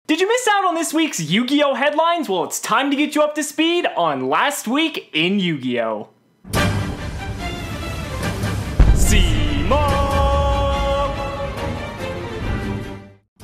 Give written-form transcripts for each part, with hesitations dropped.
Did you miss out on this week's Yu-Gi-Oh! Headlines? Well, it's time to get you up to speed on Last Week in Yu-Gi-Oh!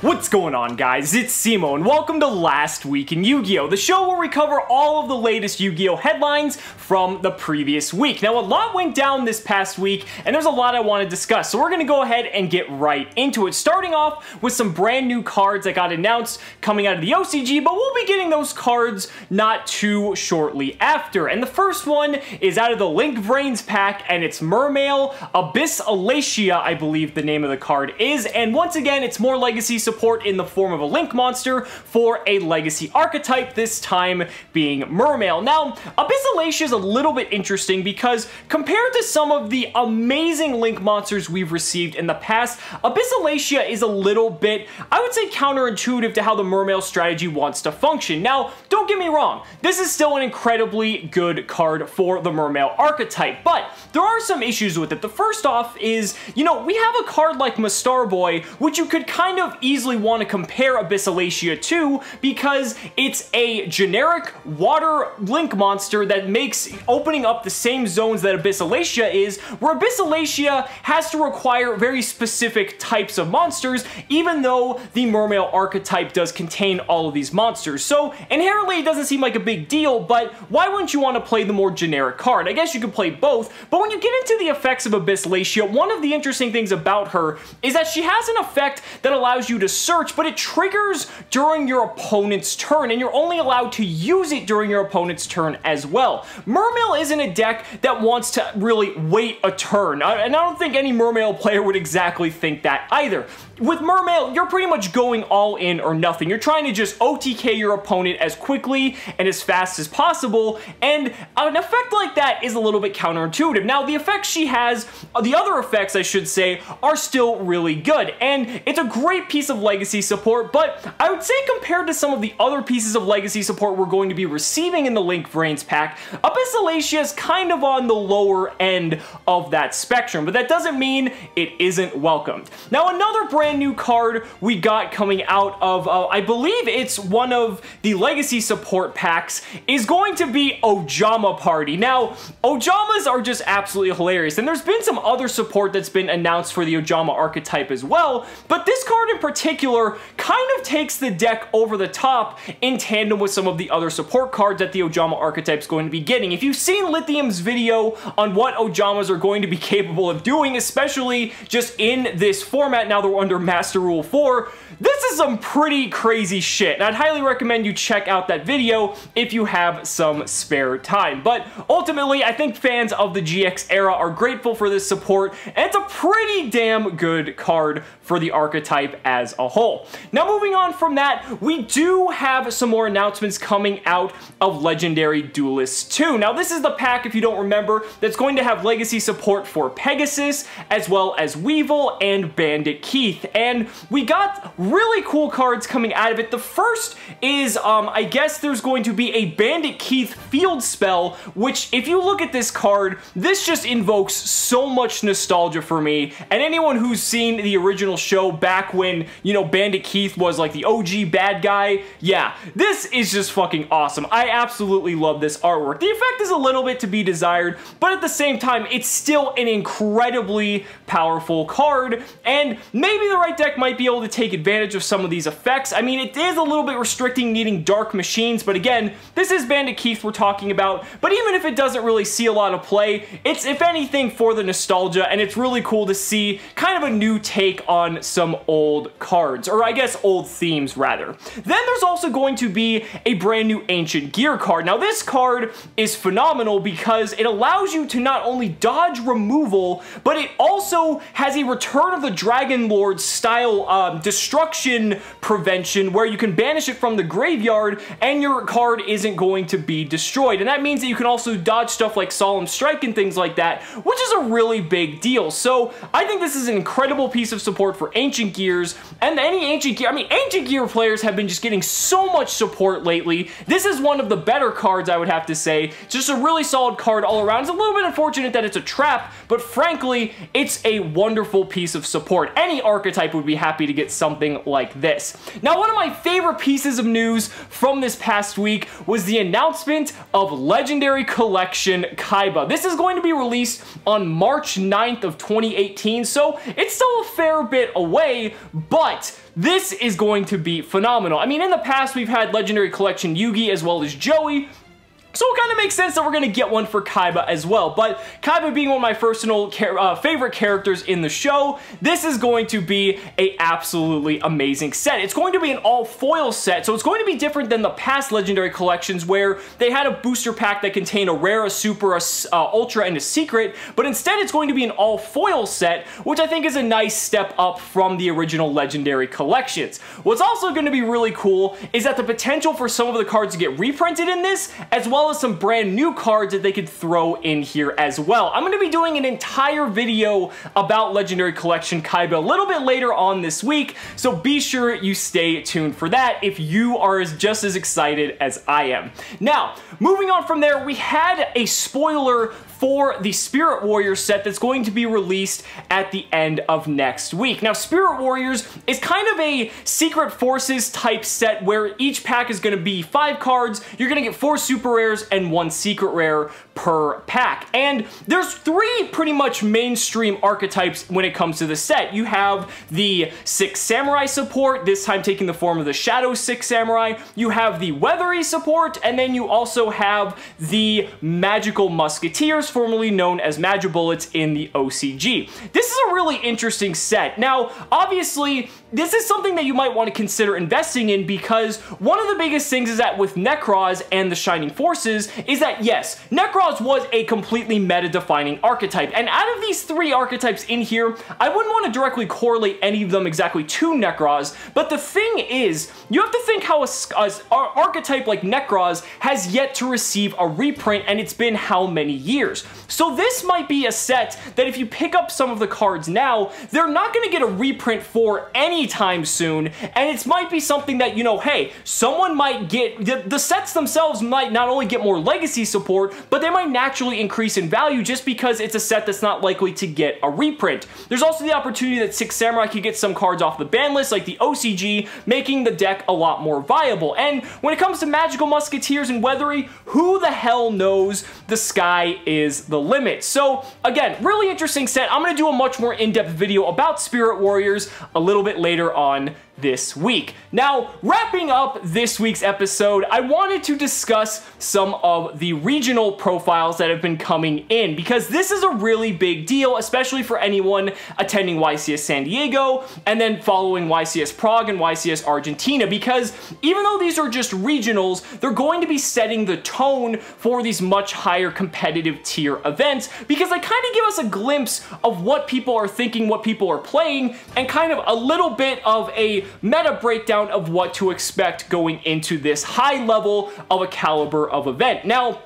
What's going on, guys? It's Simo, and welcome to Last Week in Yu-Gi-Oh! The show where we cover all of the latest Yu-Gi-Oh! Headlines from the previous week. Now, a lot went down this past week, and there's a lot I want to discuss, so we're going to go ahead and get right into it, starting off with some brand new cards that got announced coming out of the OCG, but we'll be getting those cards not too shortly after. And the first one is out of the Linked Brains pack, and it's Mermail Abyss Alacia, I believe the name of the card is, and once again, it's more legacy support in the form of a Link monster for a legacy archetype, this time being Mermail. Now, Abyss Alacia is a little bit interesting because compared to some of the amazing Link monsters we've received in the past, Abyss Alacia is a little bit, I would say, counterintuitive to how the Mermail strategy wants to function. Now, don't get me wrong, this is still an incredibly good card for the Mermail archetype, but there are some issues with it. The first off is, we have a card like Mastar Boy, which you could kind of easily want to compare Abyss Alacia to because it's a generic water Link monster that makes opening up the same zones that Abyss Alacia is, where Abyss Alacia has to require very specific types of monsters, even though the Mermail archetype does contain all of these monsters. So inherently it doesn't seem like a big deal, but why wouldn't you want to play the more generic card? I guess you could play both, but when you get into the effects of Abyss Alacia, one of the interesting things about her is that she has an effect that allows you to search, but it triggers during your opponent's turn, and you're only allowed to use it during your opponent's turn as well. Mermail isn't a deck that wants to really wait a turn, and I don't think any Mermail player would exactly think that either. With Mermail, you're pretty much going all in or nothing. You're trying to just OTK your opponent as quickly and as fast as possible, and an effect like that is a little bit counterintuitive. Now, the effects she has, the other effects I should say, are still really good, and it's a great piece of legacy support, but I would say compared to some of the other pieces of legacy support we're going to be receiving in the Linked Brains pack, Abyss Alacia is kind of on the lower end of that spectrum, but that doesn't mean it isn't welcomed. Now, another brand new card we got coming out of, I believe it's one of the legacy support packs, is going to be Ojama Party. Now, Ojamas are just absolutely hilarious, and there's been some other support that's been announced for the Ojama archetype as well, but this card in particular kind of takes the deck over the top in tandem with some of the other support cards that the Ojama archetype is going to be getting. If you've seen Lithium's video on what Ojamas are going to be capable of doing, especially just in this format now they're under Master Rule 4, this is some pretty crazy shit, and I'd highly recommend you check out that video if you have some spare time. But ultimately, I think fans of the GX era are grateful for this support, and it's a pretty damn good card for the archetype as a whole. Now, moving on from that, we do have some more announcements coming out of Legendary Duelists 2. Now, this is the pack, if you don't remember, that's going to have legacy support for Pegasus, as well as Weevil and Bandit Keith, and we got really cool cards coming out of it. The first is, I guess there's going to be a Bandit Keith field spell, which, if you look at this card, this just invokes so much nostalgia for me, and anyone who's seen the original show back when, Bandit Keith was like the OG bad guy, yeah, this is just fucking awesome. I absolutely love this artwork. The effect is a little bit to be desired, but at the same time, it's still an incredibly powerful card, and maybe the right deck might be able to take advantage of some of these effects. I mean, it is a little bit restricting needing dark machines, but again, this is Bandit Keith we're talking about, but even if it doesn't really see a lot of play, it's, if anything, for the nostalgia, and it's really cool to see kind of a new take on some old cards, or I guess old themes, rather. Then there's also going to be a brand new Ancient Gear card. Now, this card is phenomenal because it allows you to not only dodge removal, but it also has a Return of the Dragon Lord style destruction prevention where you can banish it from the graveyard and your card isn't going to be destroyed. And that means that you can also dodge stuff like Solemn Strike and things like that, which is a really big deal. So I think this is an incredible piece of support for Ancient Gears, and any Ancient Gear, Ancient Gear players have been just getting so much support lately. This is one of the better cards, I would have to say. Just a really solid card all around. It's a little bit unfortunate that it's a trap, but frankly, it's a wonderful piece of support. Any archetype archetype would be happy to get something like this. Now, one of my favorite pieces of news from this past week was the announcement of Legendary Collection Kaiba. This is going to be released on March 9th of 2018, so it's still a fair bit away, but this is going to be phenomenal. I mean, in the past, we've had Legendary Collection Yugi as well as Joey, so it kind of makes sense that we're going to get one for Kaiba as well. But Kaiba being one of my personal favorite characters in the show, this is going to be a absolutely amazing set. It's going to be an all-foil set, so it's going to be different than the past Legendary Collections where they had a booster pack that contained a rare, a super, a ultra, and a secret, but instead it's going to be an all-foil set, which I think is a nice step up from the original Legendary Collections. What's also going to be really cool is that the potential for some of the cards to get reprinted in this, as well as some brand new cards that they could throw in here as well. I'm going to be doing an entire video about Legendary Collection Kaiba a little bit later on this week, so be sure you stay tuned for that if you are just as excited as I am. Now, moving on from there, we had a spoiler for the Spirit Warriors set that's going to be released at the end of next week. Now, Spirit Warriors is kind of a Secret Forces type set where each pack is going to be 5 cards. You're going to get 4 super rares and 1 secret rare per pack. And there's 3 pretty much mainstream archetypes when it comes to the set. You have the 6 Samurai support, this time taking the form of the Shadow 6 Samurai. You have the Weathery support, and then you also have the Magical Musketeers, formerly known as Magibullets in the OCG. This is a really interesting set. Now, obviously, this is something that you might want to consider investing in because one of the biggest things is that with Necros and the Shining Forces is that, yes, Necros was a completely meta-defining archetype, and out of these 3 archetypes in here, I wouldn't want to directly correlate any of them exactly to Necros, but the thing is, you have to think how an archetype like Necros has yet to receive a reprint, and it's been how many years? So this might be a set that if you pick up some of the cards now, they're not going to get a reprint for anytime soon, and it might be something that, you know, hey, someone might get, the sets themselves might not only get more legacy support, but they might naturally increase in value just because it's a set that's not likely to get a reprint. There's also the opportunity that 6 Samurai could get some cards off the ban list, like the OCG, making the deck a lot more viable. And when it comes to Magical Musketeers and Weathery, who the hell knows? The sky is the limit. So again, really interesting set. I'm going to do a much more in-depth video about Spirit Warriors a little bit later on this week. Now, wrapping up this week's episode, I wanted to discuss some of the regional profiles that have been coming in because this is a really big deal, especially for anyone attending YCS San Diego and then following YCS Prague and YCS Argentina, because even though these are just regionals, they're going to be setting the tone for these much higher competitive tier events because they kind of give us a glimpse of what people are thinking, what people are playing, and kind of a little bit of a meta breakdown of what to expect going into this high level of a caliber of event. Now,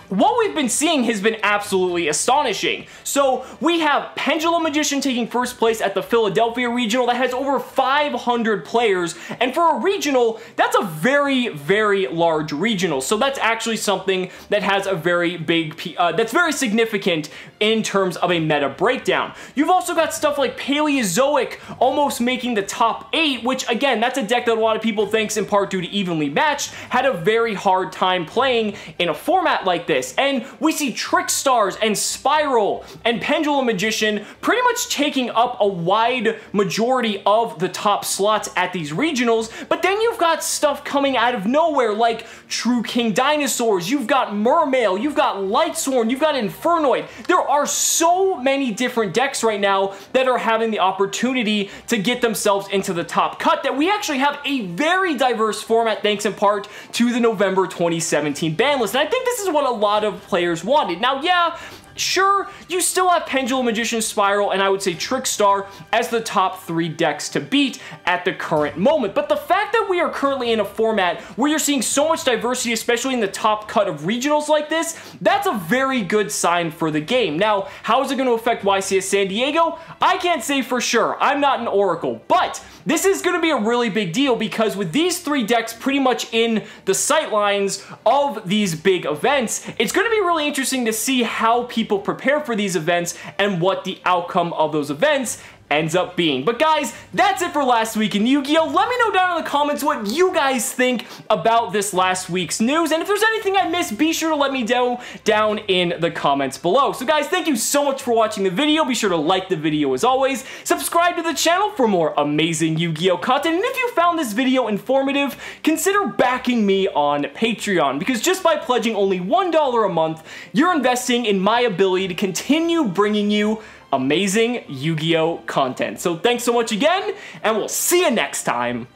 what we've been seeing has been absolutely astonishing. So we have Pendulum Magician taking first place at the Philadelphia Regional that has over 500 players, and for a regional, that's a very, very large regional. So that's actually something that has a very big, that's very significant in terms of a meta breakdown. You've also got stuff like Paleozoic almost making the top 8, which again, that's a deck that a lot of people thinks in part due to evenly matched, had a very hard time playing in a format like this. And we see Trickstars and Spiral and Pendulum Magician pretty much taking up a wide majority of the top slots at these regionals, but then you've got stuff coming out of nowhere like True King Dinosaurs, you've got Mermail, you've got Lightsworn, you've got Infernoid. There are so many different decks right now that are having the opportunity to get themselves into the top cut that we actually have a very diverse format thanks in part to the November 2017 ban list. And I think this is what a lot of players wanted. Now, yeah, sure, you still have Pendulum Magician, Spiral, and I would say Trickstar as the top 3 decks to beat at the current moment. But the fact that we are currently in a format where you're seeing so much diversity, especially in the top cut of regionals like this, that's a very good sign for the game. Now, how is it going to affect YCS San Diego? I can't say for sure. I'm not an oracle, but this is going to be a really big deal because with these 3 decks pretty much in the sightlines of these big events, it's going to be really interesting to see how people prepare for these events and what the outcome of those events ends up being. But guys, that's it for last week in Yu-Gi-Oh! Let me know down in the comments what you guys think about this last week's news, and if there's anything I missed, be sure to let me know down in the comments below. So guys, thank you so much for watching the video. Be sure to like the video as always, subscribe to the channel for more amazing Yu-Gi-Oh! Content, and if you found this video informative, consider backing me on Patreon, because just by pledging only $1 a month, you're investing in my ability to continue bringing you amazing Yu-Gi-Oh! Content. So thanks so much again, and we'll see you next time.